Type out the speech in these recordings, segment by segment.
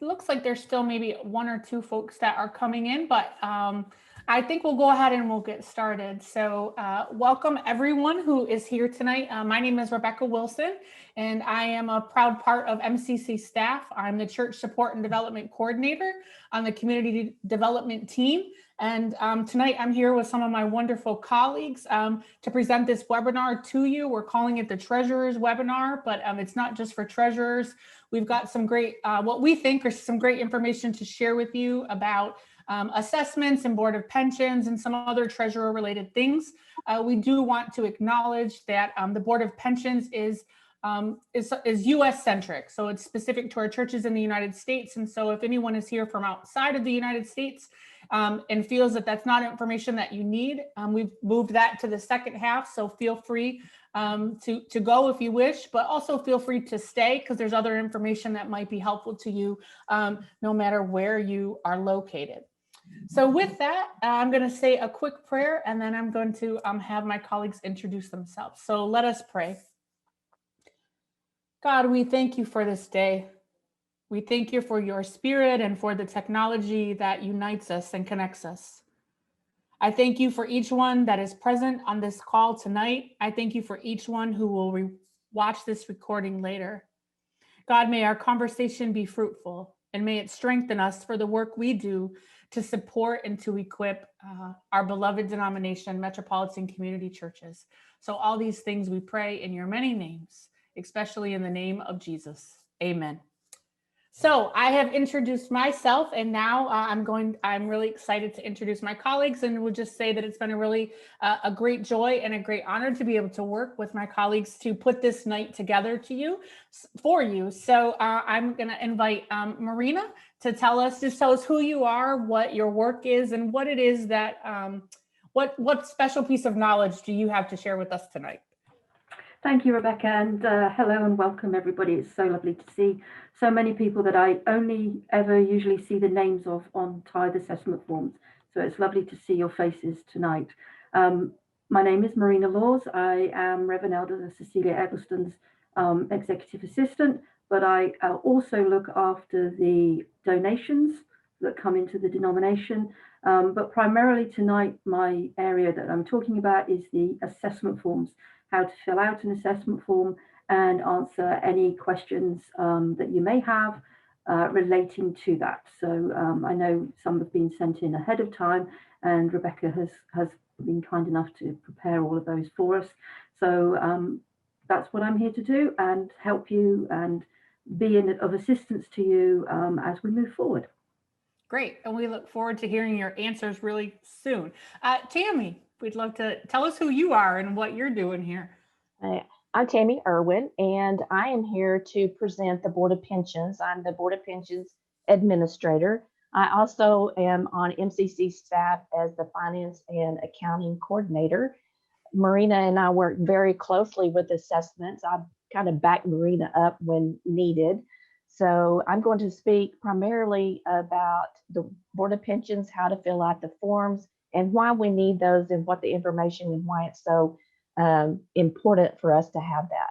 Looks like there's still maybe one or two folks that are coming in, but I think we'll go ahead and we'll get started. So welcome everyone who is here tonight. My name is Rebecca Wilson, and I am a proud part of MCC staff. I'm the Church Support and Development Coordinator on the Community Development team. And tonight I'm here with some of my wonderful colleagues to present this webinar to you. We're calling it the Treasurers Webinar, but it's not just for treasurers. We've got some great, what we think are some great information to share with you about assessments and Board of Pensions and some other treasurer related things. We do want to acknowledge that the Board of Pensions is US centric. So it's specific to our churches in the United States. And so if anyone is here from outside of the United States and feels that that's not information that you need, we've moved that to the second half. So feel free to go if you wish, but also feel free to stay because there's other information that might be helpful to you no matter where you are located. So with that, I'm going to say a quick prayer and then I'm going to have my colleagues introduce themselves. So let us pray. God, we thank you for this day. We thank you for your spirit and for the technology that unites us and connects us. I thank you for each one that is present on this call tonight. I thank you for each one who will watch this recording later. God, may our conversation be fruitful and may it strengthen us for the work we do to support and to equip our beloved denomination, Metropolitan Community Churches. So all these things we pray in your many names, especially in the name of Jesus. Amen. So I have introduced myself, and now I'm really excited to introduce my colleagues, and we'll just say that it's been a really a great joy and a great honor to be able to work with my colleagues to put this night together for you. So I'm going to invite Marina to tell us who you are, what your work is, and what it is that what special piece of knowledge do you have to share with us tonight? Thank you, Rebecca, and hello and welcome everybody. It's so lovely to see so many people that I only ever usually see the names of on Tithe assessment forms. So it's lovely to see your faces tonight. My name is Marina Laws. I am Reverend Elder Cecilia Eggleston's executive assistant, but I also look after the donations that come into the denomination. But primarily tonight, my area that I'm talking about is the assessment forms, how to fill out an assessment form and answer any questions that you may have relating to that. So I know some have been sent in ahead of time, and Rebecca has been kind enough to prepare all of those for us. So that's what I'm here to do, and help you and be of assistance to you as we move forward. Great, and we look forward to hearing your answers really soon. Tammy, we'd love to tell us who you are and what you're doing here. I'm Tammy Irwin, and I am here to present the Board of Pensions. I'm the Board of Pensions Administrator. I also am on MCC staff as the Finance and Accounting Coordinator. Marina and I work very closely with assessments. I kind of back Marina up when needed. So I'm going to speak primarily about the Board of Pensions, how to fill out the forms, and why we need those, and what the information and why it's so important for us to have that.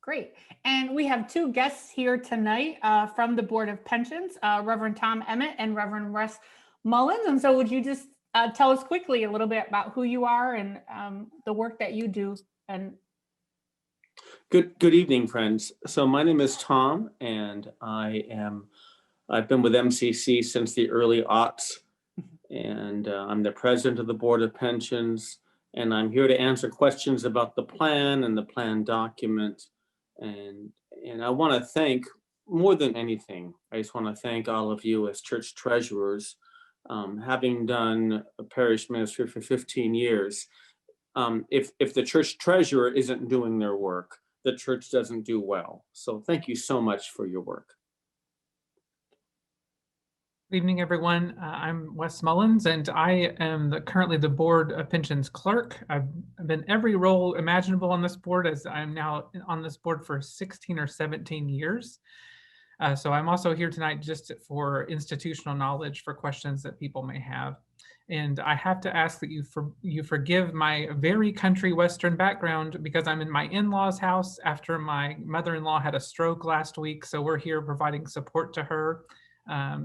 Great. And we have two guests here tonight from the Board of Pensions, Reverend Tom Emmett and Reverend Russ Mullins. And so would you just tell us quickly a little bit about who you are and the work that you do? And Good evening, friends. So my name is Tom, and I've been with MCC since the early aughts, and I'm the president of the Board of Pensions, and I'm here to answer questions about the plan and the plan document. And I want to thank, more than anything, I just want to thank all of you as church treasurers. Having done a parish ministry for 15 years, if the church treasurer isn't doing their work, the church doesn't do well. So thank you so much for your work. Good evening, everyone. I'm Wes Mullins, and I am currently the Board of Pensions clerk. I've been every role imaginable on this board, as I'm now on this board for 16 or 17 years. So I'm also here tonight just for institutional knowledge, for questions that people may have. And I have to ask that you forgive my very country Western background because I'm in my in-laws' house after my mother-in-law had a stroke last week. So we're here providing support to her.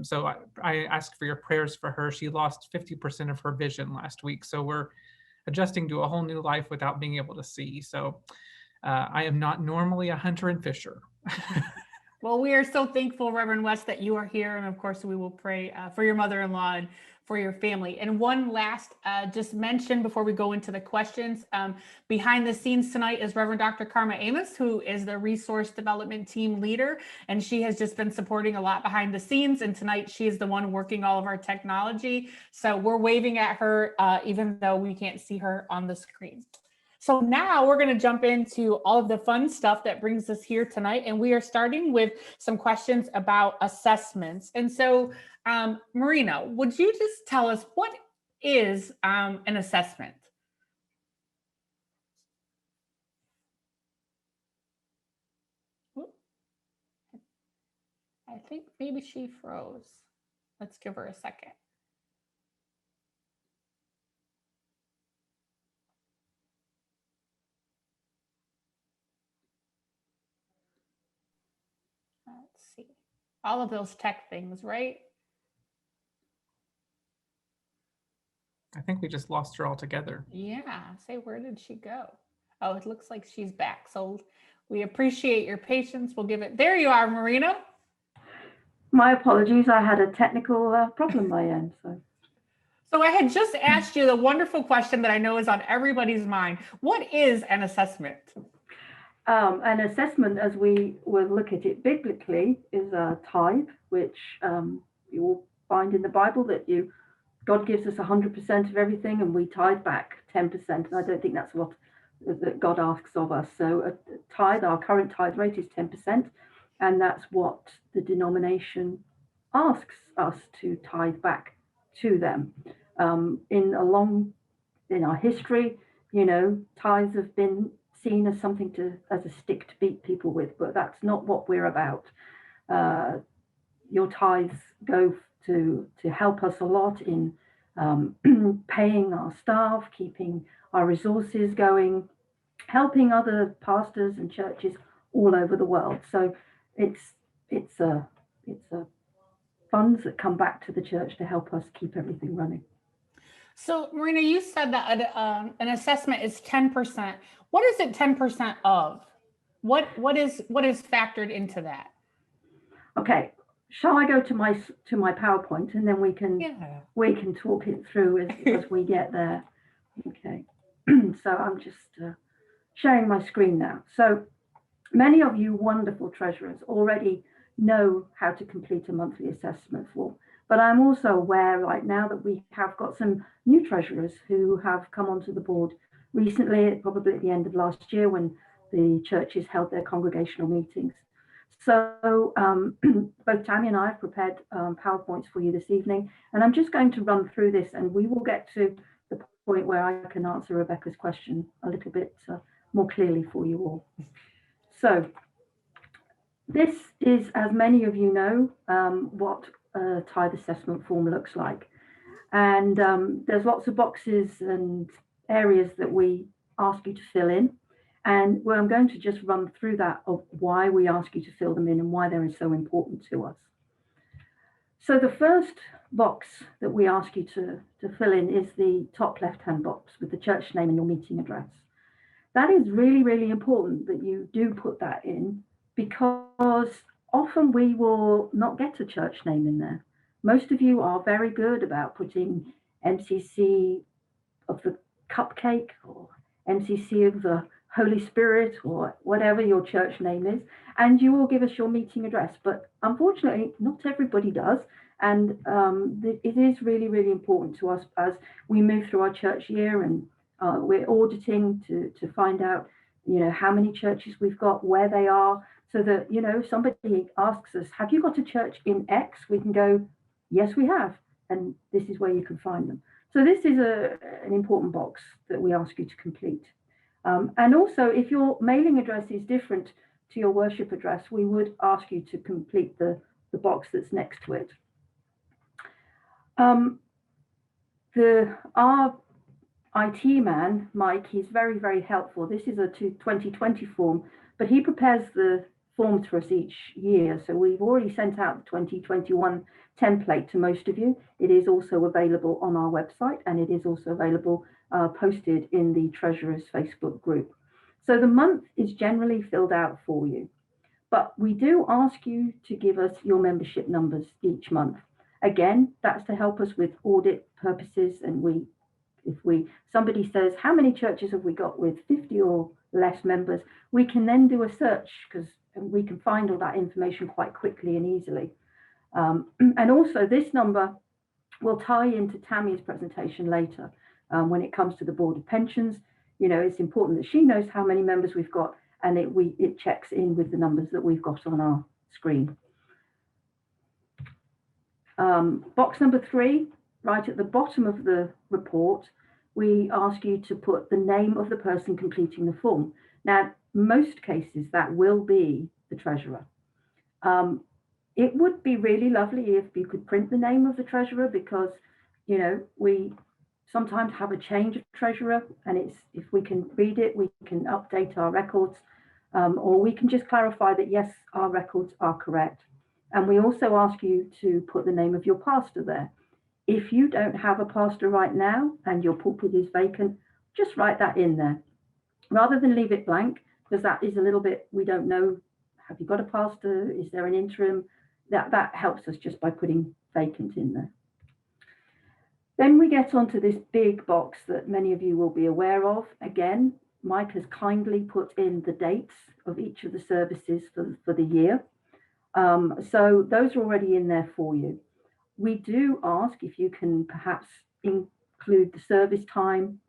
So I ask for your prayers for her. She lost 50% of her vision last week. So we're adjusting to a whole new life without being able to see. So I am not normally a hunter and fisher. Well, we are so thankful, Reverend West, that you are here. And of course, we will pray for your mother-in-law and for your family. And one last just mention before we go into the questions. Behind the scenes tonight is Reverend Dr. Karma Amos, who is the resource development team leader. And she has just been supporting a lot behind the scenes. And tonight she is the one working all of our technology. So we're waving at her, even though we can't see her on the screen. So now we're going to jump into all of the fun stuff that brings us here tonight. And we are starting with some questions about assessments. And so, Marina, would you just tell us what is an assessment? I think maybe she froze. Let's give her a second. Let's see. All of those tech things, right? I think we just lost her altogether. Yeah. Say, where did she go? Oh, it looks like she's back. So we appreciate your patience. We'll give it. There you are, Marina. My apologies. I had a technical problem on my end. So I had just asked you the wonderful question that I know is on everybody's mind. What is an assessment? An assessment, as we will look at it biblically, is a tithe, which you will find in the Bible that God gives us 100% of everything, and we tithe back 10%. And I don't think that's what that God asks of us. So a tithe, our current tithe rate is 10%, and that's what the denomination asks us to tithe back to them. In our history, tithes have been seen as something as a stick to beat people with, but that's not what we're about. Your tithes go to help us a lot in paying our staff, keeping our resources going, helping other pastors and churches all over the world. So it's funds that come back to the church to help us keep everything running. So, Marina, you said that an assessment is 10%. What is it 10% of? What is factored into that? Okay. Shall I go to my PowerPoint, and then we can talk it through as we get there? Okay. So I'm just sharing my screen now. So many of you wonderful treasurers already know how to complete a monthly assessment form. But I'm also aware right now that we have got some new treasurers who have come onto the board recently, probably at the end of last year when the churches held their congregational meetings. So both Tammy and I have prepared PowerPoints for you this evening, and I'm just going to run through this, and we will get to the point where I can answer Rebecca's question a little bit more clearly for you all. So this is, as many of you know, what a tithe assessment form looks like. And there's lots of boxes and areas that we ask you to fill in. And I'm going to just run through that of why we ask you to fill them in and why they're so important to us. So the first box that we ask you to fill in is the top left-hand box with the church name and your meeting address. That is really, really important that you do put that in, because often we will not get a church name in there. Most of you are very good about putting MCC of the Cupcake or MCC of the Holy Spirit or whatever your church name is, and you will give us your meeting address. But unfortunately, not everybody does. And it is really, really important to us as we move through our church year, and we're auditing to find out, how many churches we've got, where they are, so that, if somebody asks us, have you got a church in X? We can go, yes, we have. And this is where you can find them. So this is an important box that we ask you to complete. And also, if your mailing address is different to your worship address, we would ask you to complete the box that's next to it. Our IT man, Mike, he's very, very helpful. This is a 2020 form, but he prepares the forms for us each year. So we've already sent out the 2021 template to most of you. It is also available on our website, and it is also available posted in the Treasurer's Facebook group. So the month is generally filled out for you, but we do ask you to give us your membership numbers each month. Again, that's to help us with audit purposes, and if somebody says, how many churches have we got with 50 or less members, we can then do a search, because we can find all that information quite quickly and easily. And also this number will tie into Tammy's presentation later. When it comes to the Board of Pensions, it's important that she knows how many members we've got, and it checks in with the numbers that we've got on our screen. Box number 3, right at the bottom of the report, we ask you to put the name of the person completing the form. Now, most cases that will be the treasurer. It would be really lovely if you could print the name of the treasurer, because we sometimes have a change of treasurer, and if we can read it, we can update our records, or we can just clarify that yes, our records are correct. And we also ask you to put the name of your pastor there. If you don't have a pastor right now and your pulpit is vacant, just write that in there rather than leave it blank, because that is a little bit, we don't know, have you got a pastor? Is there an interim? That helps us just by putting vacant in there. Then we get onto this big box that many of you will be aware of. Again, Mike has kindly put in the dates of each of the services for the year. So those are already in there for you. We do ask if you can perhaps include the service time,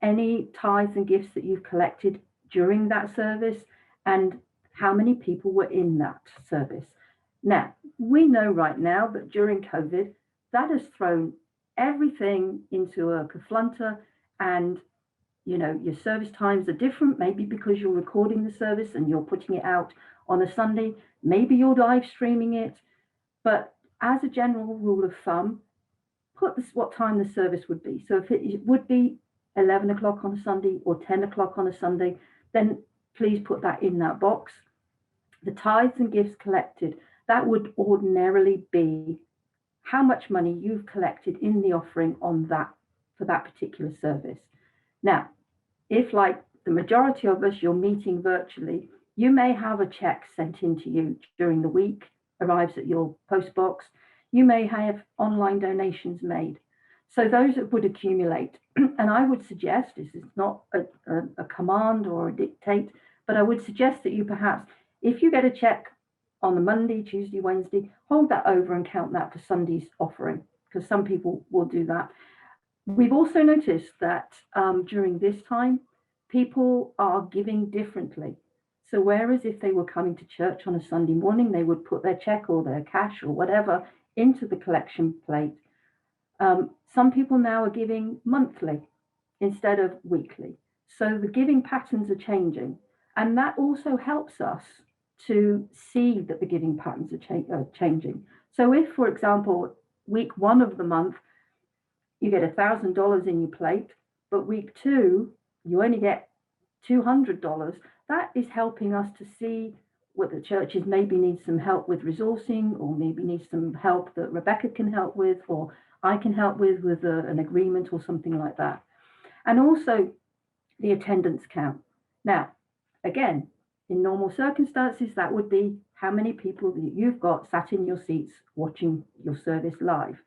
any tithes and gifts that you've collected during that service, and how many people were in that service. Now, we know right now that during COVID, that has thrown everything into a kerflunter, and your service times are different, maybe because you're recording the service and you're putting it out on a Sunday, maybe you're live streaming it, but as a general rule of thumb, put what time the service would be. So if it would be 11 o'clock on a Sunday or 10 o'clock on a Sunday, then please put that in that box. The tithes and gifts collected, that would ordinarily be how much money you've collected in the offering on that for that particular service. Now, if like the majority of us, you're meeting virtually, you may have a check sent in to you during the week, arrives at your post box. You may have online donations made. So those would accumulate. And I would suggest, this is not a command or a dictate, but I would suggest that you perhaps, if you get a check on the Monday, Tuesday, Wednesday, hold that over and count that for Sunday's offering, because some people will do that. We've also noticed that during this time, people are giving differently. So whereas if they were coming to church on a Sunday morning, they would put their check or their cash or whatever into the collection plate. Some people now are giving monthly instead of weekly. So the giving patterns are changing. And that also helps us to see that the giving patterns are changing. So if, for example, week 1 of the month, you get $1,000 in your plate, but week 2, you only get $200, that is helping us to see whether churches maybe need some help with resourcing, or maybe need some help that Rebecca can help with, or I can help with an agreement or something like that. And also the attendance count. Now, again, in normal circumstances, that would be how many people that you've got sat in your seats watching your service live.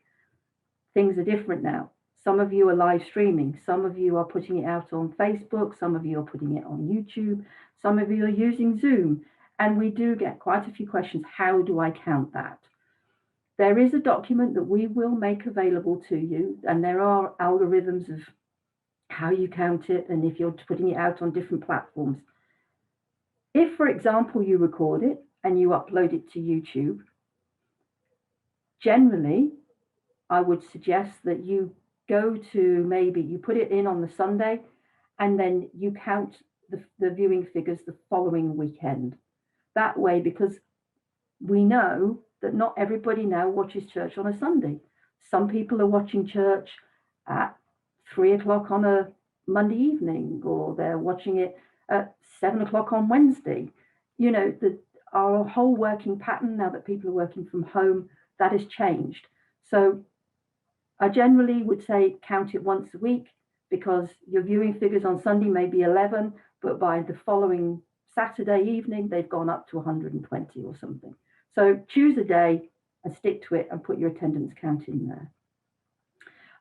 Things are different now. Some of you are live streaming. Some of you are putting it out on Facebook. Some of you are putting it on YouTube. Some of you are using Zoom. And we do get quite a few questions. How do I count that? There is a document that we will make available to you, and there are algorithms of how you count it, and if you're putting it out on different platforms. If, for example, you record it and you upload it to YouTube, generally, I would suggest that you go to, maybe you put it in on the Sunday, and then you count the viewing figures the following weekend. That way, because we know that not everybody now watches church on a Sunday. Some people are watching church at 3 o'clock on a Monday evening, or they're watching it at 7 o'clock on Wednesday. You know, our whole working pattern, now that people are working from home, that has changed. So I generally would say count it once a week, because your viewing figures on Sunday may be 11, but by the following Saturday evening, they've gone up to 120 or something. So choose a day and stick to it and put your attendance count in there.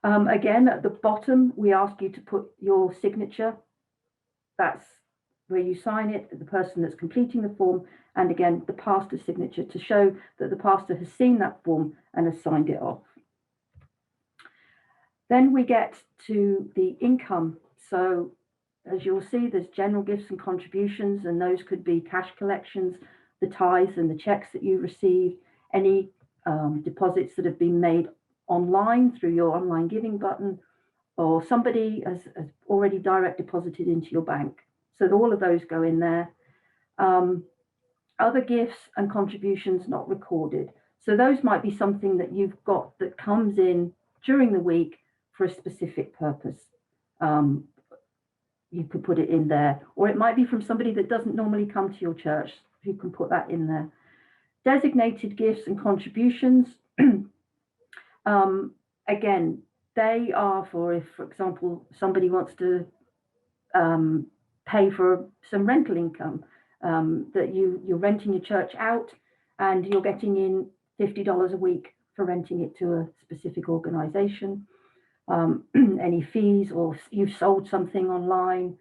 Again, at the bottom, we ask you to put your signature. That's where you sign it, the person that's completing the form, and again, the pastor's signature to show that the pastor has seen that form and has signed it off. Then we get to the income. So as you'll see, there's general gifts and contributions, and those could be cash collections, the tithes and the checks that you receive, any deposits that have been made online through your online giving button, or somebody has already direct deposited into your bank. So all of those go in there. Other gifts and contributions not recorded. So those might be something that you've got that comes in during the week for a specific purpose. You could put it in there, or it might be from somebody that doesn't normally come to your church. You can put that in there. Designated gifts and contributions. Again, they are for if, for example, somebody wants to pay for some rental income, that you're renting your church out and you're getting in $50 a week for renting it to a specific organization. Any fees, or you've sold something online,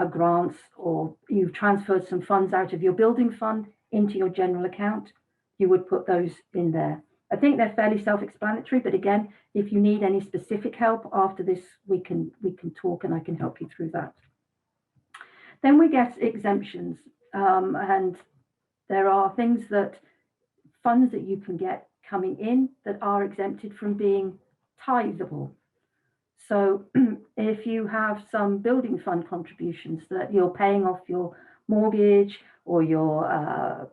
grants, or you've transferred some funds out of your building fund into your general account, you would put those in there. I think they're fairly self-explanatory, but again, if you need any specific help after this, we can talk and I can help you through that. Then we get exemptions, and there are things that funds that you can get coming in that are exempted from being titheable. So if you have some building fund contributions that you're paying off your mortgage or your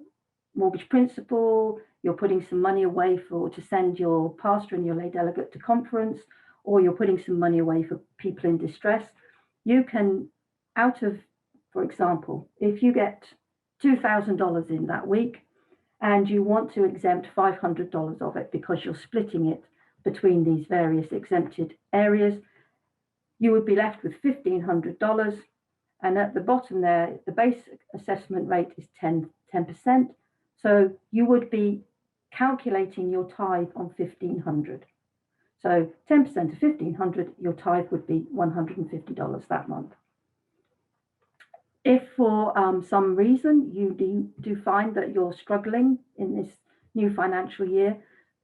mortgage principal, you're putting some money away to send your pastor and your lay delegate to conference, or you're putting some money away for people in distress, you can, out of, for example, if you get $2,000 in that week and you want to exempt $500 of it because you're splitting it between these various exempted areas, you would be left with $1,500. And at the bottom there, the base assessment rate is 10%. So you would be calculating your tithe on $1,500. So 10% of $1,500, your tithe would be $150 that month. If for some reason you do find that you're struggling in this new financial year,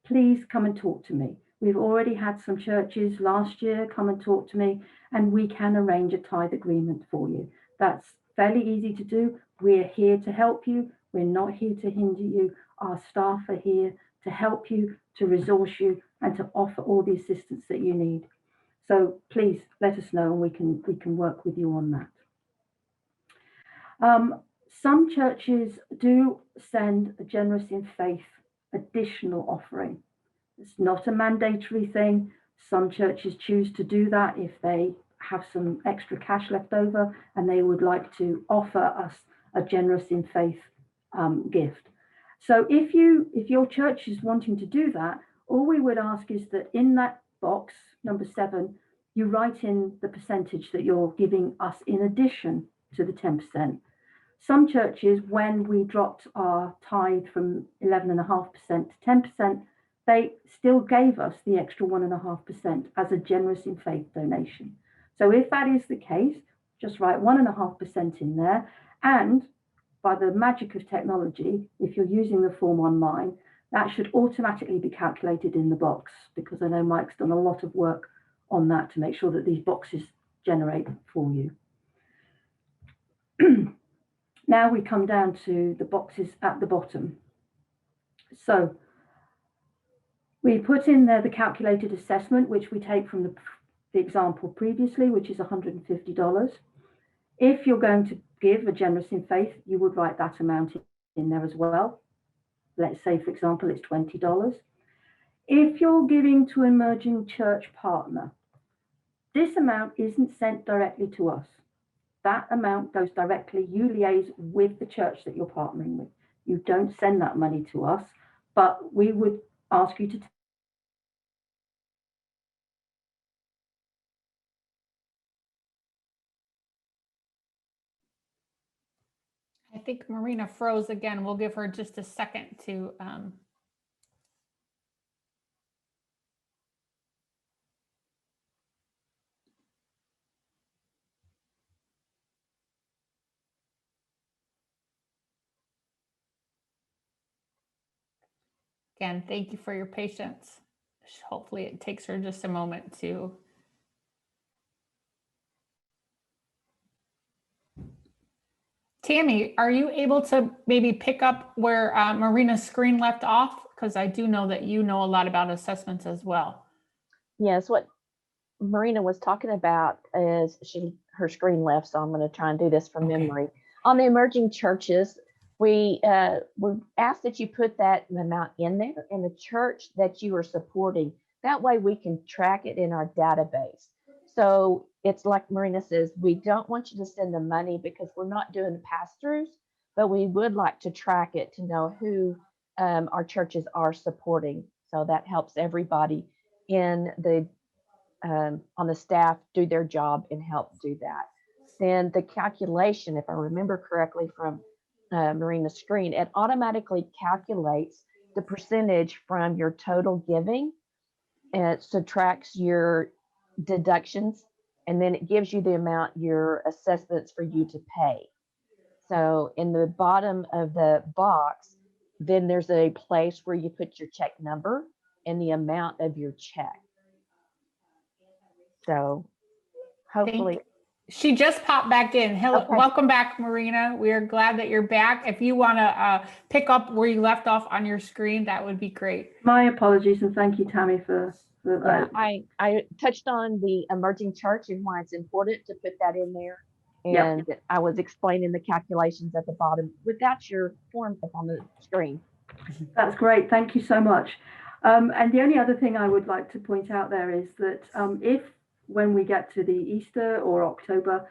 please come and talk to me. We've already had some churches last year come and talk to me, and we can arrange a tithe agreement for you. That's fairly easy to do. We're here to help you. We're not here to hinder you. Our staff are here to help you, to resource you, and to offer all the assistance that you need. So please let us know, and we can work with you on that. Some churches do send a generous in faith additional offering. It's not a mandatory thing. Some churches choose to do that if they have some extra cash left over and they would like to offer us a generous in faith gift. So if your church is wanting to do that, all we would ask is that in that box, number 7, you write in the percentage that you're giving us in addition to the 10%. Some churches, when we dropped our tithe from 11.5% to 10%, they still gave us the extra 1.5% as a generous in faith donation. So if that is the case, just write 1.5% in there. And by the magic of technology, if you're using the form online, that should automatically be calculated in the box, because I know Mike's done a lot of work on that to make sure that these boxes generate for you. Now we come down to the boxes at the bottom. So we put in there the calculated assessment, which we take from the example previously, which is $150. If you're going to give a generous in faith, you would write that amount in there as well. Let's say, for example, it's $20. If you're giving to an emerging church partner, this amount isn't sent directly to us. That amount goes directly, you liaise with the church that you're partnering with. You don't send that money to us, but we would ask you to I think Marina froze again. We'll give her just a second to. Again, thank you for your patience. Hopefully it takes her just a moment to. Tammy, are you able to maybe pick up where Marina's screen left off? Because I do know that you know a lot about assessments as well. Yes, what Marina was talking about is her screen left, so I'm going to try and do this from memory. On the emerging churches, we ask that you put that amount in there in the church that you are supporting. That way we can track it in our database. So it's like Marina says, we don't want you to send the money because we're not doing pass-throughs, but we would like to track it to know who our churches are supporting. So that helps everybody in the on the staff do their job and help do that. Then the calculation, if I remember correctly from Marina's screen, it automatically calculates the percentage from your total giving. And it subtracts your deductions, and then it gives you the amount your assessments for you to pay. So in the bottom of the box, then there's a place where you put your check number and the amount of your check. So hopefully. She just popped back in. Hello, Okay. Welcome back, Marina. We are glad that you're back. If you want to pick up where you left off on your screen, that would be great. My apologies, and thank you, Tammy, for Yeah, I touched on the emerging church and why it's important to put that in there. And yep. I was explaining the calculations at the bottom without your form up on the screen. That's great. Thank you so much. And the only other thing I would like to point out there is that if when we get to the Easter or October,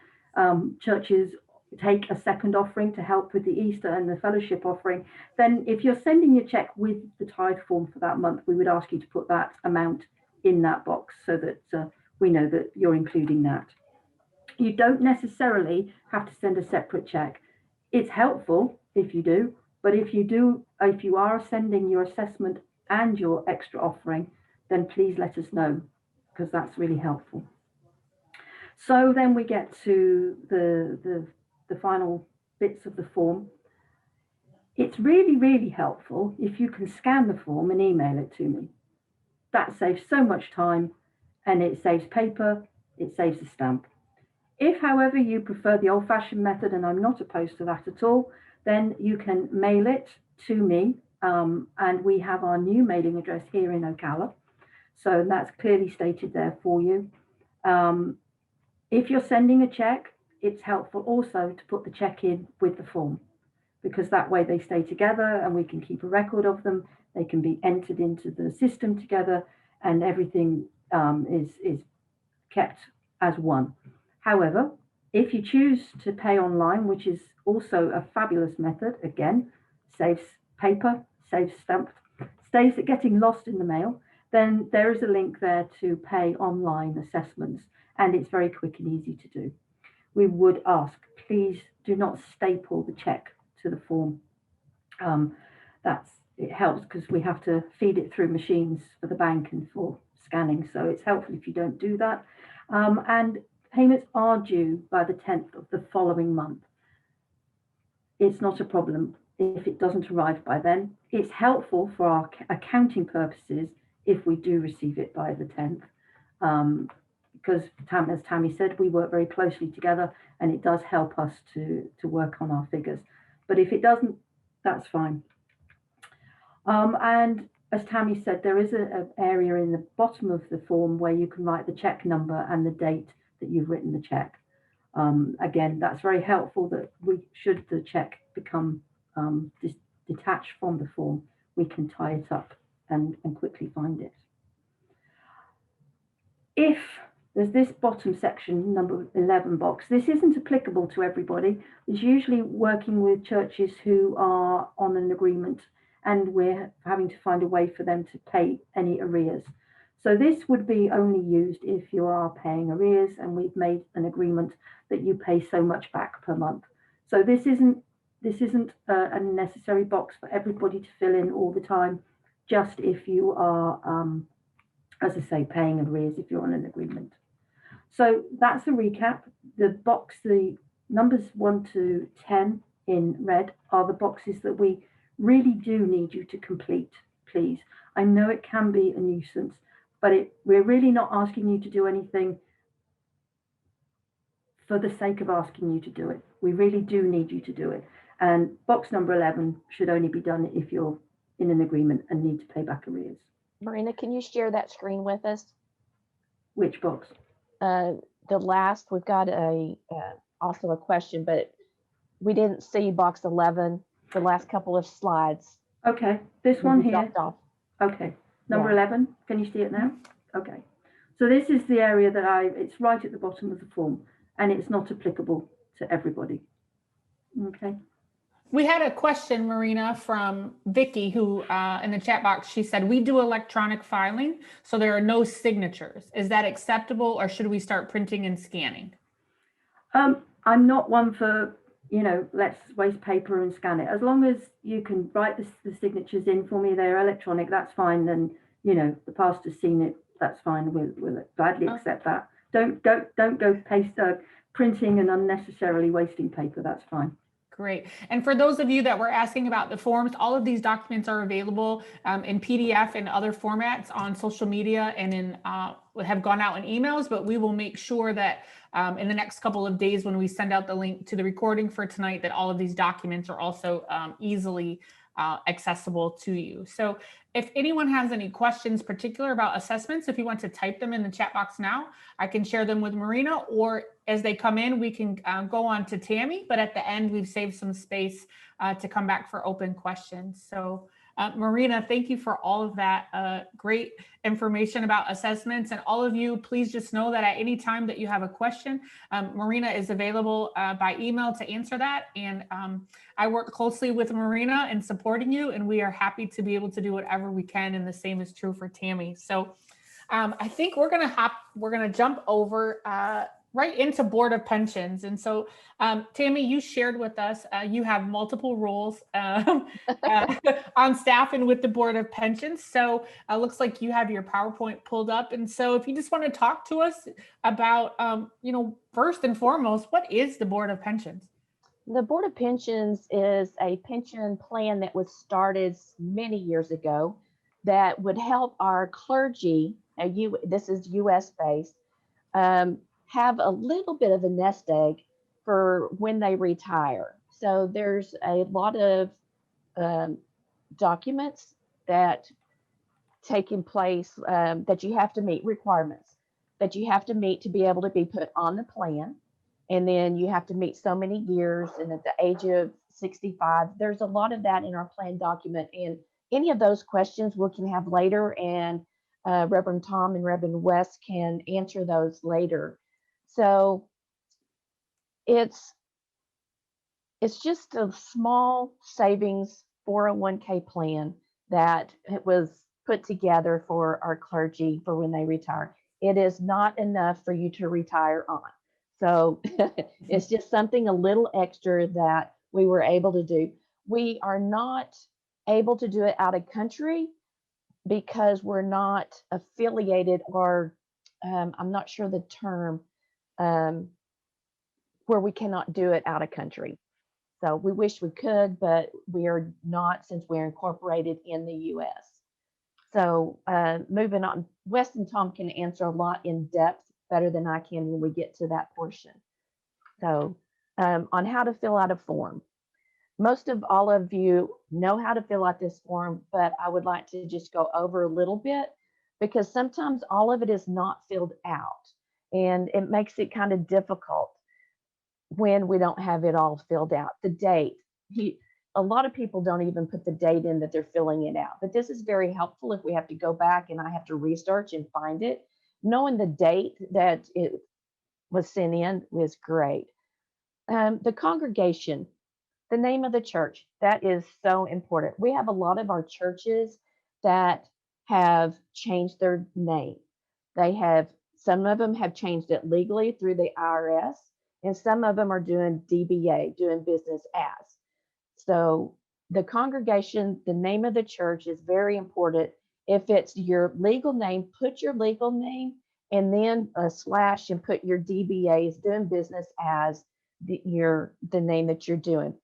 churches take a second offering to help with the Easter and the fellowship offering, then if you're sending your check with the tithe form for that month, we would ask you to put that amount in that box so that we know that you're including that. You don't necessarily have to send a separate check. It's helpful if you do, but if you are sending your assessment and your extra offering, then please let us know, because that's really helpful. So then we get to the final bits of the form. It's really, really helpful if you can scan the form and email it to me. That saves so much time, and it saves paper, it saves a stamp. If, however, you prefer the old-fashioned method, and I'm not opposed to that at all, then you can mail it to me, and we have our new mailing address here in Ocala. So that's clearly stated there for you. If you're sending a check, it's helpful also to put the check in with the form, because that way they stay together and we can keep a record of them. They can be entered into the system together, and everything is kept as one. However, if you choose to pay online, which is also a fabulous method, again, saves paper, saves stamp, saves it getting lost in the mail, then there is a link there to pay online assessments, and it's very quick and easy to do. We would ask, please do not staple the check to the form. It helps because we have to feed it through machines for the bank and for scanning, so it's helpful if you don't do that. And payments are due by the 10th of the following month. It's not a problem if it doesn't arrive by then. It's helpful for our accounting purposes if we do receive it by the 10th, because as Tammy said, we work very closely together, and it does help us to work on our figures. But if it doesn't, that's fine. And as Tammy said, there is an area in the bottom of the form where you can write the check number and the date that you've written the check. Again, that's very helpful, that should the check become detached from the form, we can tie it up and quickly find it. If there's this bottom section, number 11 box, this isn't applicable to everybody. It's usually working with churches who are on an agreement and we're having to find a way for them to pay any arrears. So this would be only used if you are paying arrears and we've made an agreement that you pay so much back per month. So this isn't a necessary box for everybody to fill in all the time, just if you are, as I say, paying arrears if you're on an agreement. So that's a recap. The box, the numbers 1 to 10 in red are the boxes that we really do need you to complete, please. I know it can be a nuisance, but we're really not asking you to do anything for the sake of asking you to do it. We really do need you to do it. And box number 11 should only be done if you're in an agreement and need to pay back arrears. Marina, can you share that screen with us? Which box? The last, we've got also a question, but we didn't see box 11, the last couple of slides. Okay, this one here. Dropped off. Okay, number 11, can you see it now? Okay, so this is the area that it's right at the bottom of the form and it's not applicable to everybody. Okay. We had a question, Marina, from Vicky, who in the chat box, she said, we do electronic filing, so there are no signatures. Is that acceptable or should we start printing and scanning? I'm not one for, let's waste paper and scan it. As long as you can write the signatures in for me, they're electronic, that's fine. Then, the pastor's seen it, that's fine. We'll gladly accept that. Don't go printing and unnecessarily wasting paper, that's fine. Great. And for those of you that were asking about the forms, all of these documents are available in PDF and other formats on social media and have gone out in emails, but we will make sure that in the next couple of days when we send out the link to the recording for tonight, that all of these documents are also easily accessible to you. So if anyone has any questions particular about assessments, if you want to type them in the chat box now, I can share them with Marina, or as they come in, we can go on to Tammy, but at the end, we've saved some space to come back for open questions. So Marina, thank you for all of that great information about assessments. And all of you, please just know that at any time that you have a question, Marina is available by email to answer that. And I work closely with Marina in supporting you, and we are happy to be able to do whatever we can. And the same is true for Tammy. So I think we're gonna jump over right into Board of Pensions. And so, Tammy, you shared with us, you have multiple roles on staff and with the Board of Pensions. So it looks like you have your PowerPoint pulled up. And so if you just want to talk to us about, first and foremost, what is the Board of Pensions? The Board of Pensions is a pension plan that was started many years ago that would help our clergy, this is US based, have a little bit of a nest egg for when they retire. So there's a lot of documents that taking place that you have to meet, requirements that you have to meet to be able to be put on the plan. And then you have to meet so many years, and at the age of 65, there's a lot of that in our plan document. And any of those questions we can have later, and Reverend Tom and Reverend West can answer those later. So it's just a small savings 401k plan that it was put together for our clergy for when they retire. It is not enough for you to retire on. So it's just something a little extra that we were able to do. We are not able to do it out of country because we're not affiliated, or I'm not sure the term, where we cannot do it out of country. So we wish we could, but we are not, since we're incorporated in the US. So moving on, Wes and Tom can answer a lot in depth, better than I can when we get to that portion. So on how to fill out a form. Most of all of you know how to fill out this form, but I would like to just go over a little bit, because sometimes all of it is not filled out, and it makes it kind of difficult when we don't have it all filled out. The date, a lot of people don't even put the date in that they're filling it out. But this is very helpful if we have to go back and I have to research and find it. Knowing the date that it was sent in was great. The congregation, the name of the church, that is so important. We have a lot of our churches that have changed their name. Some of them have changed it legally through the IRS, and some of them are doing DBA, doing business as. So the congregation, the name of the church is very important. If it's your legal name, put your legal name and then a slash and put your DBAs, doing business as the name that you're doing.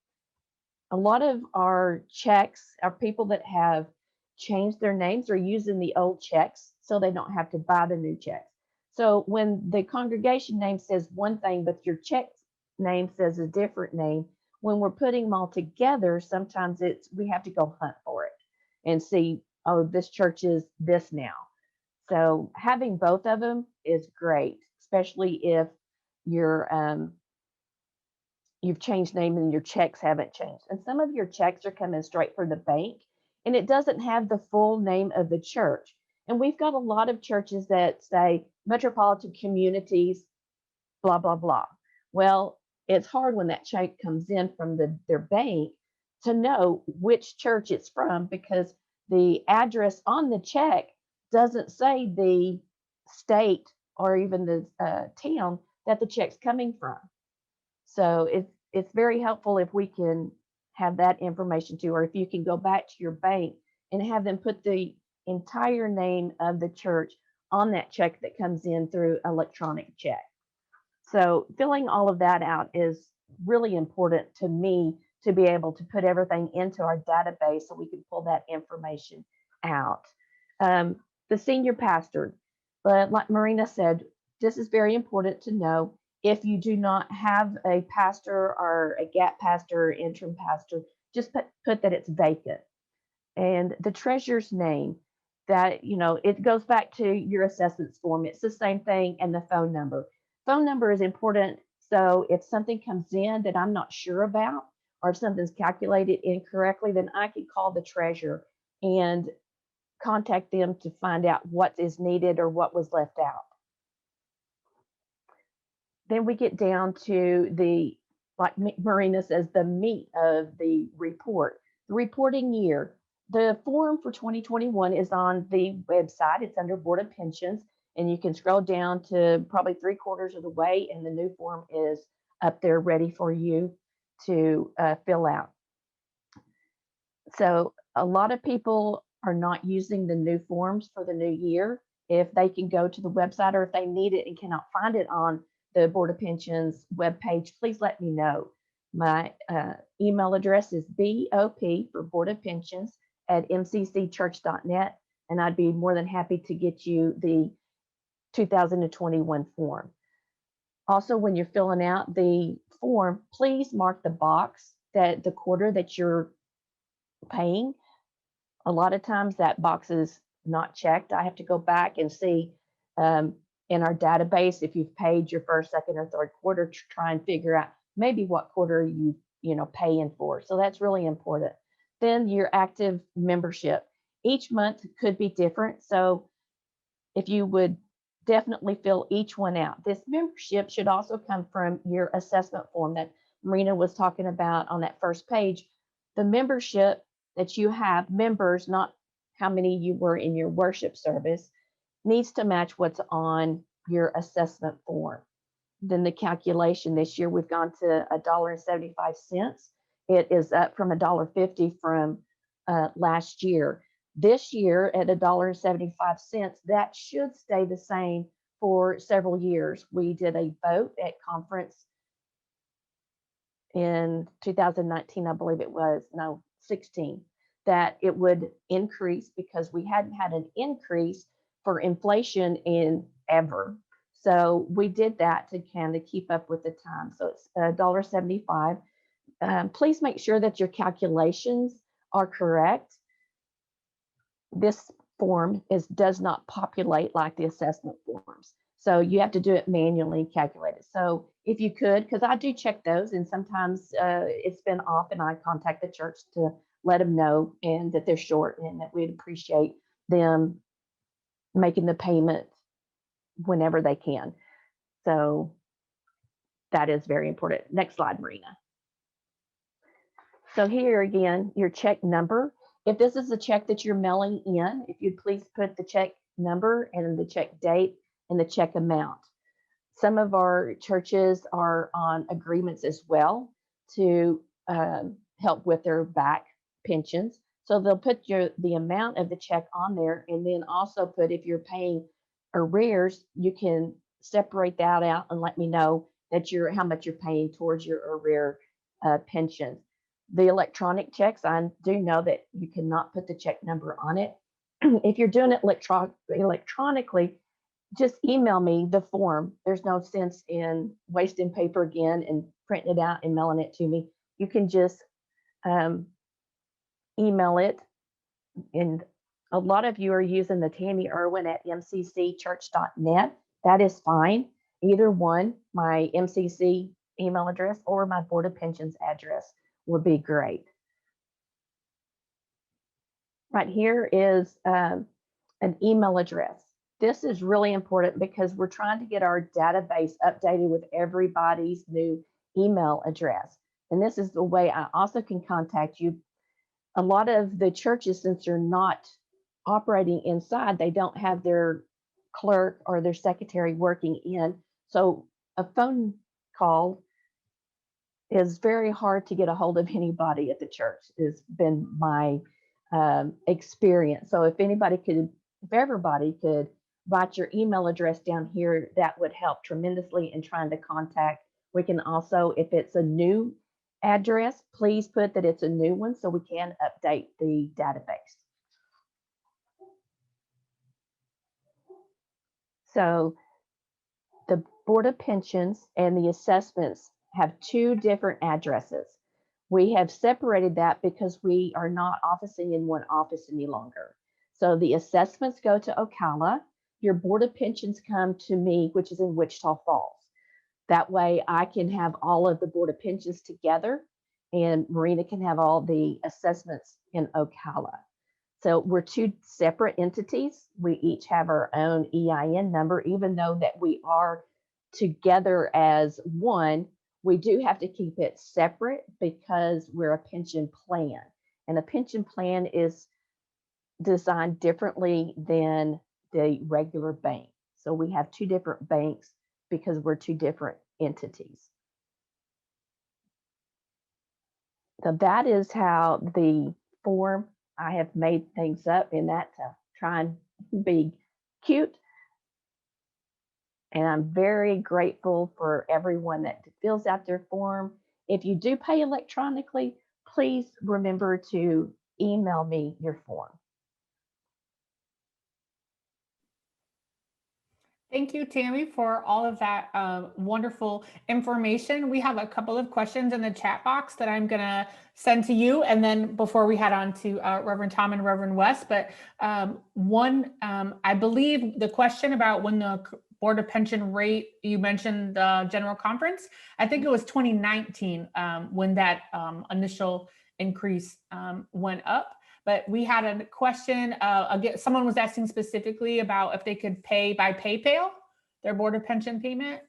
A lot of our checks, our people that have changed their names are using the old checks so they don't have to buy the new checks. So when the congregation name says one thing, but your check name says a different name, when we're putting them all together, sometimes we have to go hunt for it and see, oh, this church is this now. So having both of them is great, especially if you've changed name and your checks haven't changed. And some of your checks are coming straight from the bank and it doesn't have the full name of the church. And we've got a lot of churches that say metropolitan communities, blah, blah, blah. Well, it's hard when that check comes in from their bank to know which church it's from because the address on the check doesn't say the state or even the town that the check's coming from. So it's very helpful if we can have that information too, or if you can go back to your bank and have them put the entire name of the church on that check that comes in through electronic check. So filling all of that out is really important to me to be able to put everything into our database so we can pull that information out. The senior pastor, but like Marina said, this is very important to know. If you do not have a pastor or a gap pastor or interim pastor, just put that it's vacant. And the treasurer's name, that, it goes back to your assessments form. It's the same thing, and the phone number. Phone number is important. So if something comes in that I'm not sure about, or if something's calculated incorrectly, then I can call the treasurer and contact them to find out what is needed or what was left out. Then we get down to like Marina says, the meat of the report, the reporting year. The form for 2021 is on the website. It's under Board of Pensions, and you can scroll down to probably 3/4 of the way, and the new form is up there ready for you to fill out. So a lot of people are not using the new forms for the new year. If they can go to the website, or if they need it and cannot find it on the Board of Pensions webpage, please let me know. My email address is BOP for Board of Pensions at mccchurch.net, and I'd be more than happy to get you the 2021 form. Also, when you're filling out the form, please mark the box that the quarter that you're paying. A lot of times that box is not checked. I have to go back and see in our database if you've paid your first, second, or third quarter to try and figure out maybe what quarter you paying for. So that's really important. Then your active membership. Each month could be different. So if you would definitely fill each one out. This membership should also come from your assessment form that Marina was talking about on that first page. The membership that you have, members, not how many you were in your worship service, needs to match what's on your assessment form. Then the calculation this year, we've gone to $1.75. It is up from $1.50 from last year. This year at $1.75, that should stay the same for several years. We did a vote at conference in 2019, I believe it was, no, 16, that it would increase because we hadn't had an increase for inflation in ever. So we did that to kind of keep up with the time. So it's $1.75. Please make sure that your calculations are correct. This form does not populate like the assessment forms. So you have to do it manually and calculate it. So if you could, because I do check those, and sometimes it's been off, and I contact the church to let them know and that they're short, and that we'd appreciate them making the payment whenever they can. So that is very important. Next slide, Marina. So here again, your check number. If this is a check that you're mailing in, if you'd please put the check number and the check date and the check amount. Some of our churches are on agreements as well to help with their back pensions. So they'll put the amount of the check on there, and then also put, if you're paying arrears, you can separate that out and let me know that how much you're paying towards your arrear pension. The electronic checks, I do know that you cannot put the check number on it. If you're doing it electronically, just email me the form. There's no sense in wasting paper again and printing it out and mailing it to me. You can just email it. And a lot of you are using the Tammy Irwin at mccchurch.net. That is fine. Either one, my MCC email address or my Board of Pensions address would be great. Right here is an email address. This is really important because we're trying to get our database updated with everybody's new email address. And this is the way I also can contact you. A lot of the churches, since they're not operating inside, they don't have their clerk or their secretary working in. So a phone call is very hard to get a hold of anybody at the church, has been my experience. So if everybody could write your email address down here, that would help tremendously in trying to contact. We can also, if it's a new address, please put that it's a new one so we can update the database. So the Board of Pensions and the assessments have two different addresses. We have separated that because we are not officing in one office any longer. So the assessments go to Ocala. Your Board of Pensions come to me, which is in Wichita Falls. That way I can have all of the Board of Pensions together, and Marina can have all the assessments in Ocala. So we're two separate entities. We each have our own EIN number, even though that we are together as one. We do have to keep it separate because we're a pension plan, and a pension plan is designed differently than the regular bank. So we have two different banks because we're two different entities. So that is how the form, I have made things up in that to try and be cute. And I'm very grateful for everyone that fills out their form. If you do pay electronically, please remember to email me your form. Thank you, Tammy, for all of that wonderful information. We have a couple of questions in the chat box that I'm going to send to you. And then before we head on to Reverend Tom and Reverend West, but one, I believe the question about when the Board of Pension rate, you mentioned the General Conference. I think it was 2019 when that initial increase went up. But we had a question, again, someone was asking specifically about if they could pay by PayPal, their Board of Pension payment.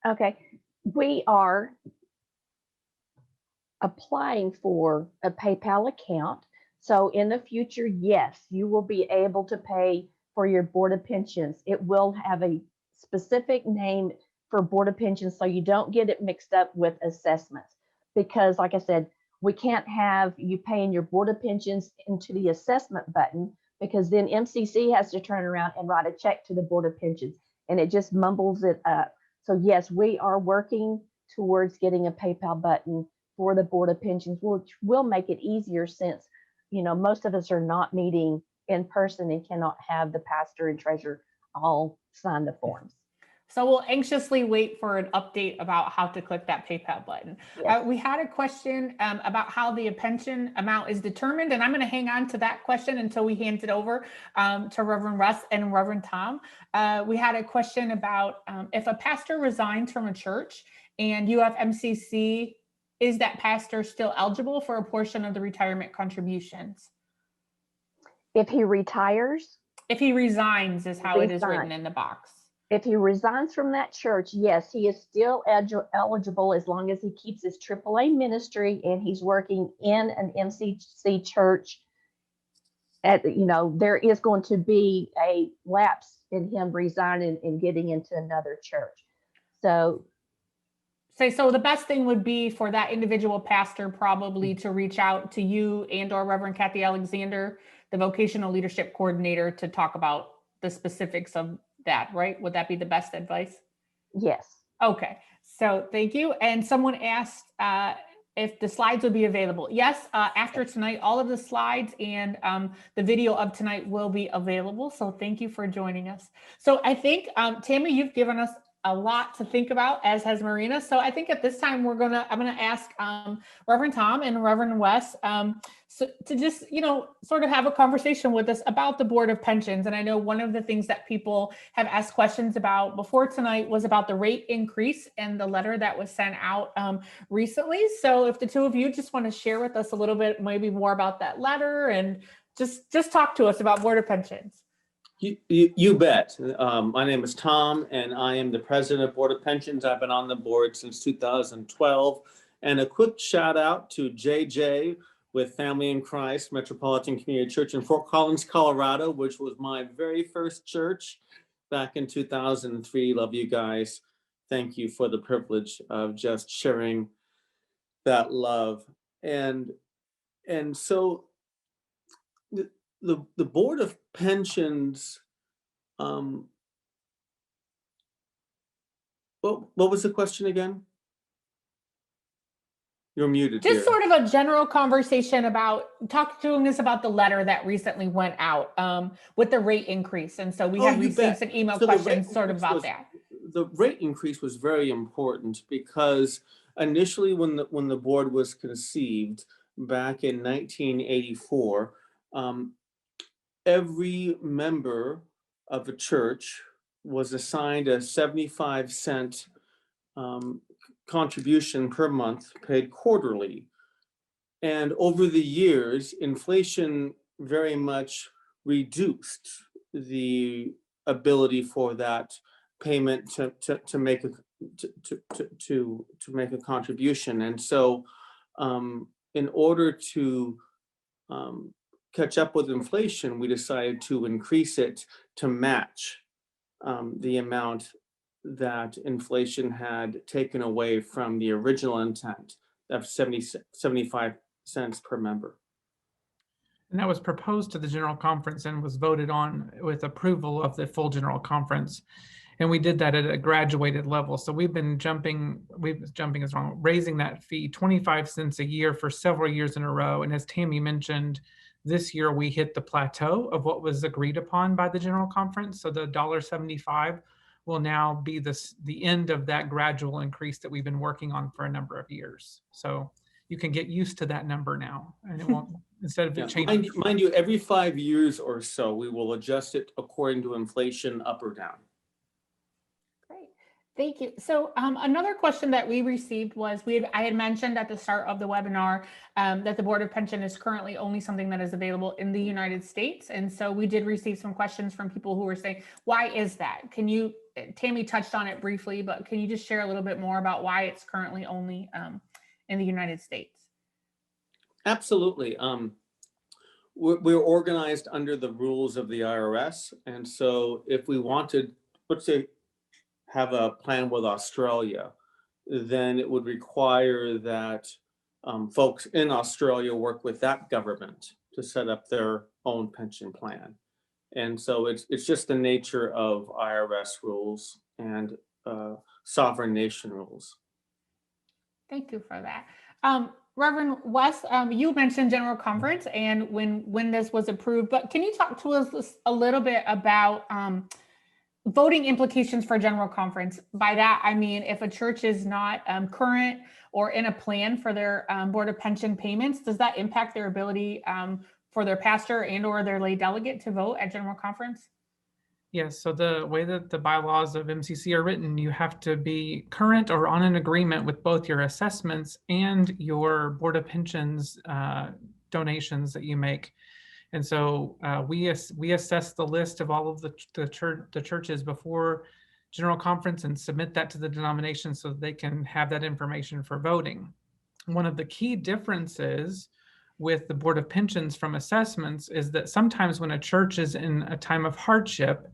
Okay, we are applying for a PayPal account. So in the future, yes, you will be able to pay for your Board of Pensions. It will have a specific name for Board of Pensions so you don't get it mixed up with assessments. Because like I said, we can't have you paying your Board of Pensions into the assessment button, because then MCC has to turn around and write a check to the Board of Pensions, and it just mumbles it up. So yes, we are working towards getting a PayPal button for the Board of Pensions, which will make it easier since, you know, most of us are not meeting in person and cannot have the pastor and treasurer all sign the forms. So we'll anxiously wait for an update about how to click that PayPal button. Yes. We had a question about how the pension amount is determined, and I'm going to hang on to that question until we hand it over to Reverend Russ and Reverend Tom. We had a question about if a pastor resigns from a church and you have MCC, is that pastor still eligible for a portion of the retirement contributions? If he retires, If he resigns is how it is written in the box. if he resigns from that church, yes, he is still eligible as long as he keeps his AAA ministry and he's working in an MCC church. There is going to be a lapse in him resigning and getting into another church. So So the best thing would be for that individual pastor probably to reach out to you and or Reverend Kathy Alexander, the vocational leadership coordinator, to talk about the specifics of that, right? Would that be the best advice? yes. Okay, so thank you. And someone asked if the slides would be available. Yes, after tonight, all of the slides and the video of tonight will be available. So thank you for joining us. So I think, Tammy, you've given us a lot to think about, as has Marina. So I think at this time I'm gonna ask Reverend Tom and Reverend Wes to just, sort of have a conversation with us about the Board of Pensions. And I know one of the things that people have asked questions about before tonight was about the rate increase and the letter that was sent out recently. So if the two of you just want to share with us a little bit, maybe more about that letter and just talk to us about Board of Pensions. You bet. My name is Tom, and I am the president of Board of Pensions. I've been on the board since 2012. And a quick shout out to JJ with Family in Christ Metropolitan Community Church in Fort Collins, Colorado, which was my very first church back in 2003. Love you guys. Thank you for the privilege of just sharing that love. And so the Board of Pensions, what was the question again? You're muted. Just here. sort of a general conversation about talking to us about the letter that recently went out with the rate increase. And so we had received some email questions sort of about that. The rate increase was very important because initially when the board was conceived back in 1984, every member of a church was assigned a 75-cent contribution per month paid quarterly. And over the years, inflation very much reduced the ability for that payment to make a contribution. And so in order to catch up with inflation, we decided to increase it to match the amount that inflation had taken away from the original intent of 75 cents per member. And that was proposed to the General Conference and was voted on with approval of the full General Conference. And we did that at a graduated level. So we've been raising that fee 25 cents a year for several years in a row. And as Tammy mentioned, this year we hit the plateau of what was agreed upon by the General Conference. So the $1.75 will now be the end of that gradual increase that we've been working on for a number of years. So you can get used to that number now, and it won't, instead of it changing. Mind you, every 5 years or so, we will adjust it according to inflation up or down. Great, thank you. So another question that we received was, I had mentioned at the start of the webinar that the Board of Pension is currently only something that is available in the United States. And so we did receive some questions from people who were saying, why is that? Tammy touched on it briefly, but can you just share a little bit more about why it's currently only in the United States? Absolutely. We're organized under the rules of the IRS. And so if we wanted, let's say, have a plan with Australia, then it would require that folks in Australia work with that government to set up their own pension plan. And so it's just the nature of IRS rules and sovereign nation rules. Thank you for that. Reverend Wes, you mentioned General Conference and when this was approved, but can you talk to us a little bit about voting implications for general conference. By that, I mean, if a church is not current or in a plan for their Board of Pension payments, does that impact their ability for their pastor and or their lay delegate to vote at general conference? Yes, so the way that the bylaws of MCC are written, you have to be current or on an agreement with both your assessments and your Board of Pensions donations that you make. And so we assess the list of all of the churches before general conference and submit that to the denomination so they can have that information for voting. One of the key differences with the Board of Pensions from assessments is that sometimes when a church is in a time of hardship,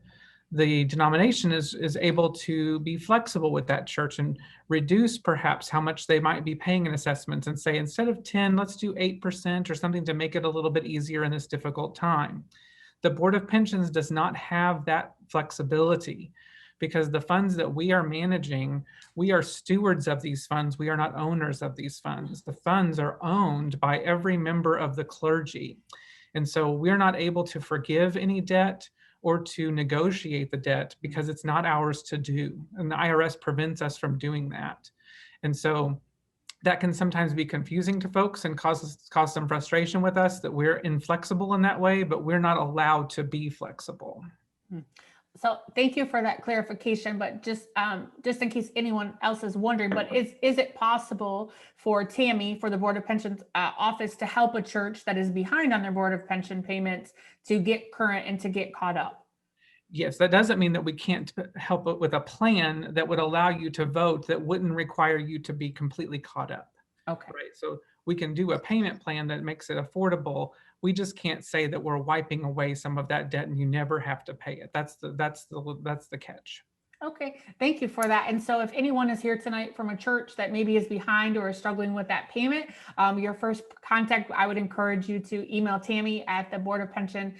the denomination is able to be flexible with that church and reduce perhaps how much they might be paying in assessments and say, instead of 10, let's do 8% or something to make it a little bit easier in this difficult time. The Board of Pensions does not have that flexibility because the funds that we are managing, we are stewards of these funds. We are not owners of these funds. The funds are owned by every member of the clergy. And so we're not able to forgive any debt or to negotiate the debt because it's not ours to do. And the IRS prevents us from doing that. And so that can sometimes be confusing to folks and cause some frustration with us that we're inflexible in that way, but we're not allowed to be flexible. So thank you for that clarification, but just in case anyone else is wondering, but is it possible for Tammy, for the Board of Pensions office, to help a church that is behind on their Board of Pension payments to get current and to get caught up? Yes, that doesn't mean that we can't help it with a plan that would allow you to vote that wouldn't require you to be completely caught up. Okay. Right. So we can do a payment plan that makes it affordable. We just can't say that we're wiping away some of that debt and you never have to pay it. That's the catch. Okay, thank you for that. And so if anyone is here tonight from a church that maybe is behind or is struggling with that payment, your first contact, I would encourage you to email Tammy at the Board of Pension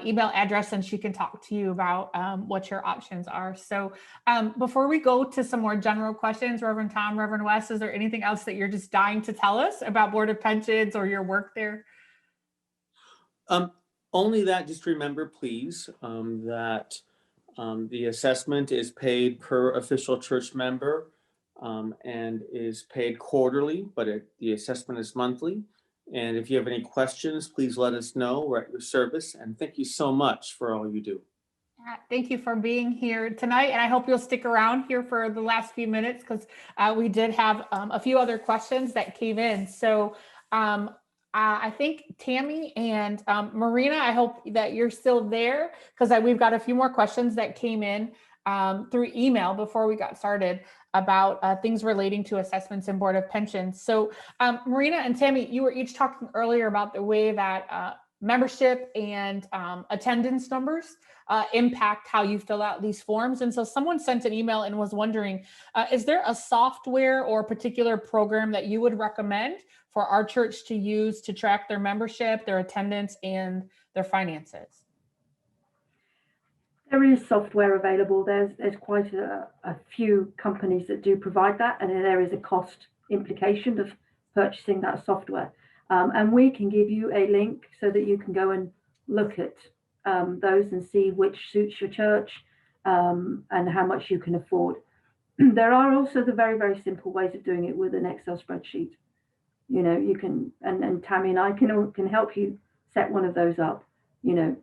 email address, and she can talk to you about what your options are. So before we go to some more general questions, Reverend Tom, Reverend Wes, is there anything else that you're just dying to tell us about Board of Pensions or your work there? Only that, just remember, please, that the assessment is paid per official church member and is paid quarterly, but the assessment is monthly. And if you have any questions, please let us know. We're at your service. And thank you so much for all you do. Thank you for being here tonight. And I hope you'll stick around here for the last few minutes because we did have a few other questions that came in. So I think Tammy and Marina, I hope that you're still there because we've got a few more questions that came in through email before we got started about things relating to assessments and Board of Pensions. So Marina and Tammy, you were each talking earlier about the way that membership and attendance numbers impact how you fill out these forms. And so someone sent an email and was wondering, is there a software or a particular program that you would recommend for our church to use to track their membership, their attendance, and their finances? There is software available. There's quite a few companies that do provide that, and there is a cost implication of purchasing that software. And we can give you a link so that you can go and look at those and see which suits your church and how much you can afford. There are also the very, very simple ways of doing it with an Excel spreadsheet. You know, you can, and Tammy and I can help you set one of those up. You know,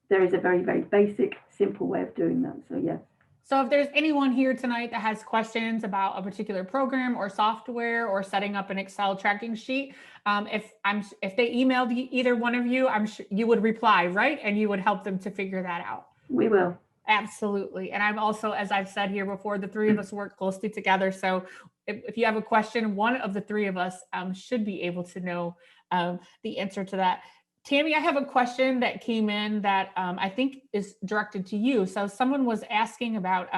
there is a very, very basic, simple way of doing that. So, yeah. So if there's anyone here tonight that has questions about a particular program or software or setting up an Excel tracking sheet, if they emailed either one of you, I'm sure you would reply, right? And you would help them to figure that out. We will. Absolutely. And I'm also, as I've said here before, the three of us work closely together. So if you have a question, one of the three of us should be able to know the answer to that. Tammy, I have a question that came in that I think is directed to you. So someone was asking about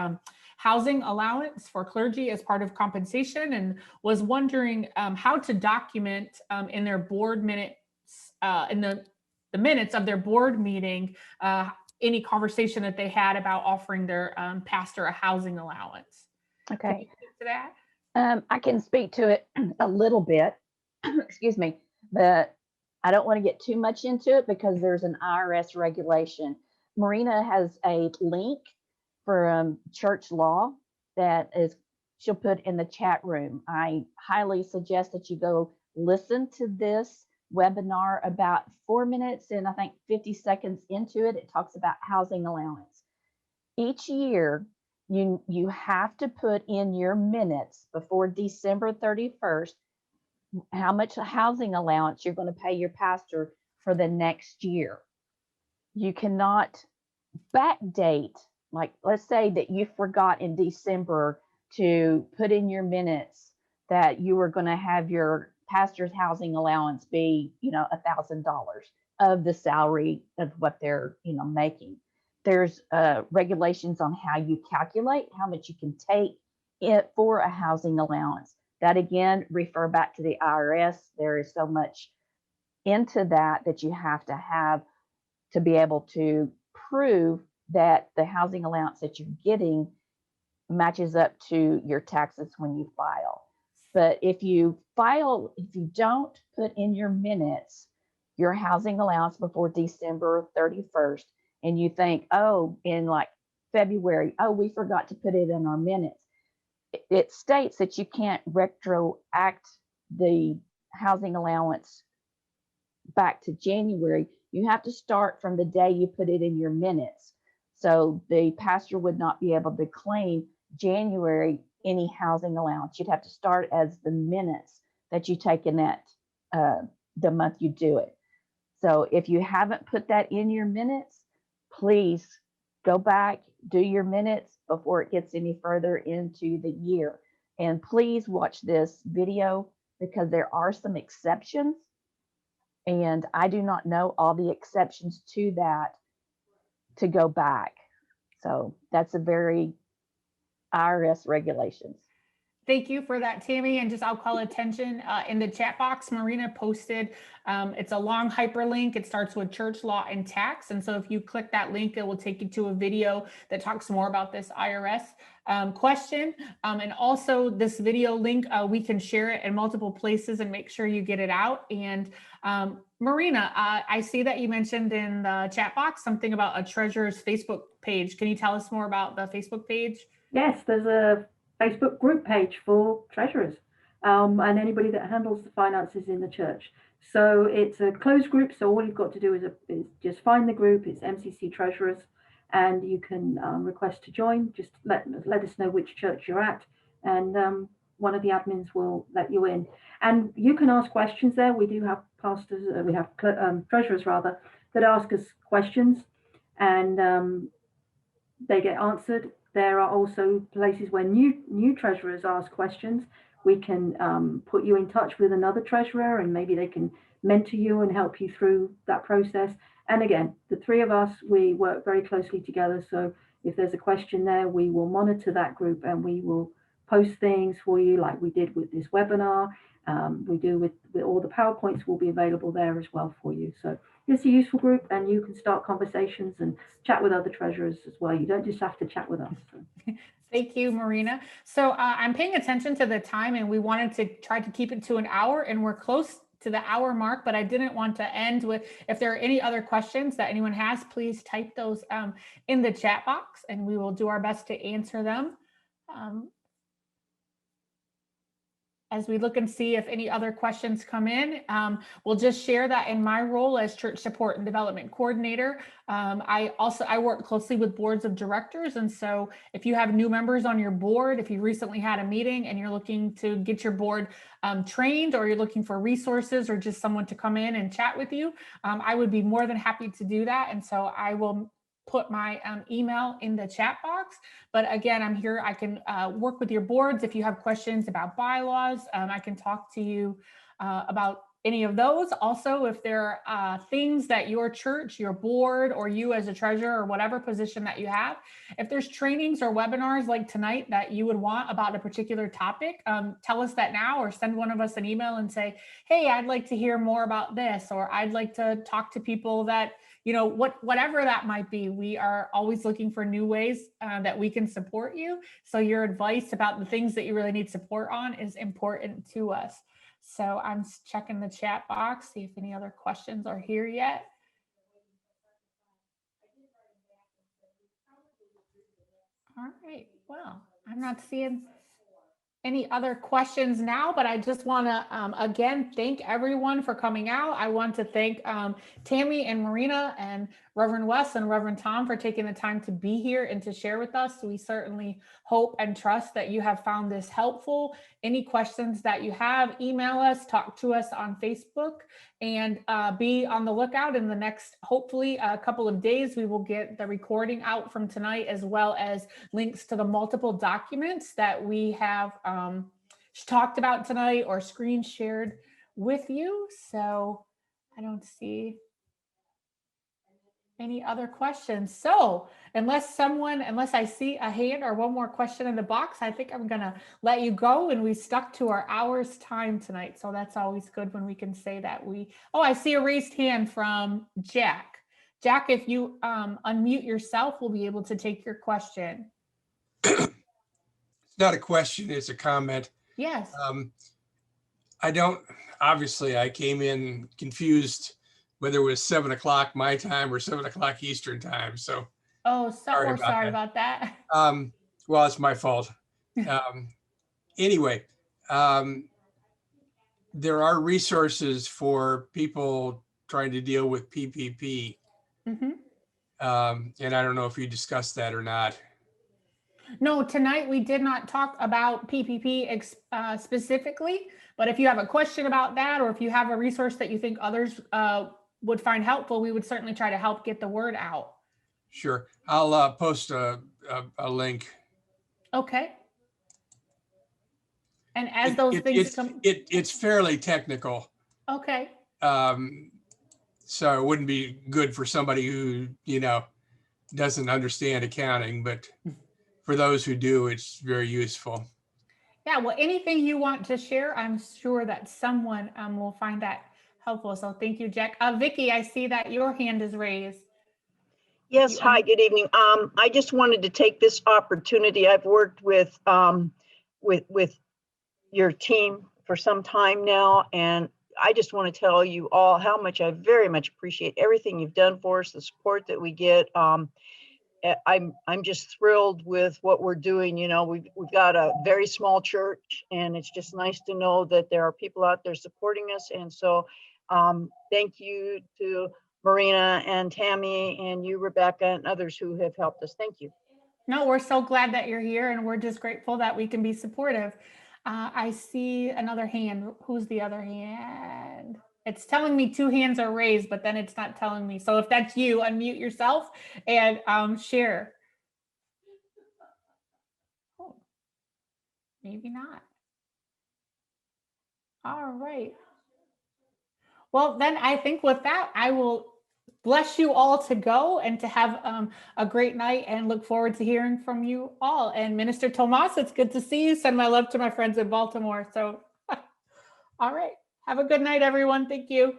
housing allowance for clergy as part of compensation and was wondering how to document in their board minutes, in the minutes of their board meeting, any conversation that they had about offering their pastor a housing allowance. Okay. Can you speak to that? I can speak to it a little bit, excuse me, but I don't want to get too much into it because there's an IRS regulation. Marina has a link for church law that is she'll put in the chat room. I highly suggest that you go listen to this webinar. About 4 minutes and I think 50 seconds into it, it talks about housing allowance. Each year, you have to put in your minutes before December 31st how much housing allowance you're going to pay your pastor for the next year. You cannot backdate, like let's say that you forgot in December to put in your minutes that you were going to have your pastor's housing allowance be, $1,000 of the salary of what they're, making. There's regulations on how you calculate how much you can take it for a housing allowance. That again, refer back to the IRS. There is so much into that you have to be able to prove that the housing allowance that you're getting matches up to your taxes when you file. But if you don't put in your minutes your housing allowance before December 31st, and you think, oh, in like February, oh, we forgot to put it in our minutes, it states that you can't retroact the housing allowance back to January. You have to start from the day you put it in your minutes. So the pastor would not be able to claim January any housing allowance. You'd have to start as the minutes that you take in that the month you do it. So if you haven't put that in your minutes, please go back, do your minutes before it gets any further into the year. And please watch this video because there are some exceptions. And I do not know all the exceptions to that to go back. So that's a very IRS regulations. Thank you for that, Tammy. And just I'll call attention in the chat box, Marina posted, it's a long hyperlink. It starts with church law and tax. And so if you click that link, it will take you to a video that talks more about this IRS question. And also this video link, we can share it in multiple places and make sure you get it out. And Marina, I see that you mentioned in the chat box something about a treasurer's Facebook page. Can you tell us more about the Facebook page? Yes, there's a Facebook group page for treasurers and anybody that handles the finances in the church. So it's a closed group. So all you've got to do is just find the group. It's MCC Treasurers, and you can request to join. Just let us know which church you're at, and one of the admins will let you in. And you can ask questions there. We do have pastors, we have treasurers rather, that ask us questions, and they get answered. There are also places where new treasurers ask questions. We can put you in touch with another treasurer, and maybe they can mentor you and help you through that process. And again, the three of us, we work very closely together. So if there's a question there, we will monitor that group and we will post things for you like we did with this webinar. We do with all the PowerPoints will be available there as well for you. So it's a useful group, and you can start conversations and chat with other treasurers as well. You don't just have to chat with us. So. Thank you, Marina. So I'm paying attention to the time, and we wanted to try to keep it to an hour, and we're close to the hour mark, but I didn't want to end with, if there are any other questions that anyone has, please type those in the chat box and we will do our best to answer them. As we look and see if any other questions come in, we'll just share that in my role as Church Support and Development Coordinator. I work closely with boards of directors. And so if you have new members on your board, if you recently had a meeting and you're looking to get your board trained, or you're looking for resources or just someone to come in and chat with you, I would be more than happy to do that. And so I will put my email in the chat box. But again, I'm here. I can work with your boards. If you have questions about bylaws, I can talk to you about any of those. Also, if there are things that your church, your board, or you as a treasurer or whatever position that you have, if there's trainings or webinars like tonight that you would want about a particular topic, tell us that now, or send one of us an email and say, hey, I'd like to hear more about this, or I'd like to talk to people that, whatever that might be. We are always looking for new ways that we can support you. So your advice about the things that you really need support on is important to us. So I'm checking the chat box, see if any other questions are here yet. All right, well, I'm not seeing any other questions now, but I just want to again thank everyone for coming out. I want to thank Tammy and Marina and Reverend Wes and Reverend Tom for taking the time to be here and to share with us. We certainly hope and trust that you have found this helpful. Any questions that you have, email us, talk to us on Facebook, and be on the lookout. In the next, hopefully, a couple of days, we will get the recording out from tonight, as well as links to the multiple documents that we have talked about tonight or screen shared with you. So I don't see any other questions. So unless I see a hand or one more question in the box, I think I'm gonna let you go. And we stuck to our hour's time tonight. So that's always good when we can say that I see a raised hand from Jack. Jack, if you unmute yourself, we'll be able to take your question. It's not a question, it's a comment. Yes. Obviously I came in confused whether it was 7 o'clock my time or 7 o'clock Eastern time. So, We're sorry that. about that. Well, it's my fault. Anyway, there are resources for people trying to deal with PPP. Mm-hmm. And I don't know if you discussed that or not. No, tonight we did not talk about PPP specifically, but if you have a question about that, or if you have a resource that you think others would find helpful, we would certainly try to help get the word out. Sure. I'll post a link. Okay. And as those things come. It's fairly technical. Okay. So it wouldn't be good for somebody who, doesn't understand accounting, but for those who do, it's very useful. Yeah, well, anything you want to share, I'm sure that someone will find that helpful. So thank you, Jack. Vicky, I see that your hand is raised. Yes, hi, good evening. I just wanted to take this opportunity. I've worked with your team for some time now, and I just want to tell you all how much I very much appreciate everything you've done for us, the support that we get. I'm just thrilled with what we're doing. We've got a very small church, and it's just nice to know that there are people out there supporting us. And so thank you to Marina and Tammy and you, Rebecca, and others who have helped us. Thank you. No, we're so glad that you're here, and we're just grateful that we can be supportive. I see another hand. Who's the other hand? It's telling me 2 hands are raised, but then it's not telling me. So if that's you, unmute yourself and share. Oh, maybe not. All right. Well, then I think with that, I will bless you all to go and to have a great night, and look forward to hearing from you all. And Minister Tomas, it's good to see you. Send my love to my friends in Baltimore. So, all right. Have a good night, everyone. Thank you.